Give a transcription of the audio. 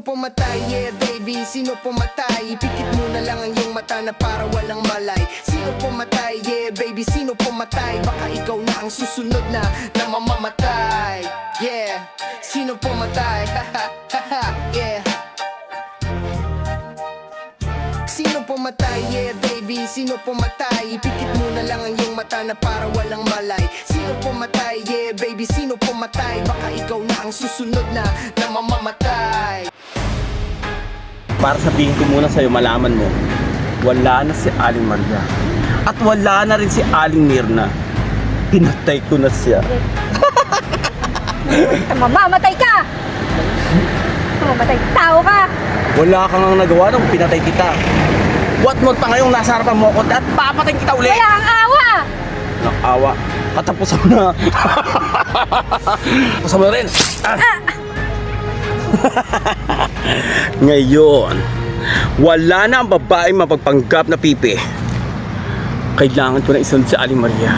pumatay? Yeah baby, sino pumatay? Ipikit mo na lang ang iyong mata na para walang malay. Sino pumatay? Yeah baby, sino pumatay? Baka ikaw na ang susunod na mamamatay. Yeah, sino pumatay? Yeah. Sino pumatay? Yeah baby, sino pumatay? Ipikit mo na lang ang iyong mata na para walang malay. Sino pumatay? Yeah baby, sino pumatay? Baka ikaw na ang susunod na mamamatay. Para sabihin ko muna sa'yo, malaman mo, wala na si Aling Maria. At wala na rin si Aling Mirna. Pinatay ko na siya. Mamamatay ka! Mamamatay tao ka! Wala kang ang nagawa nung pinatay kita. What more pa ngayong nasa harapan mo ako at papatay kita uli. Kaya ang awa! Nakawa. Katapusan mo na. Katapusan mo na rin. Ngayon, wala na ang babaeng mapagpanggap na pipi. Kailangan ko na isunod si Aling Maria.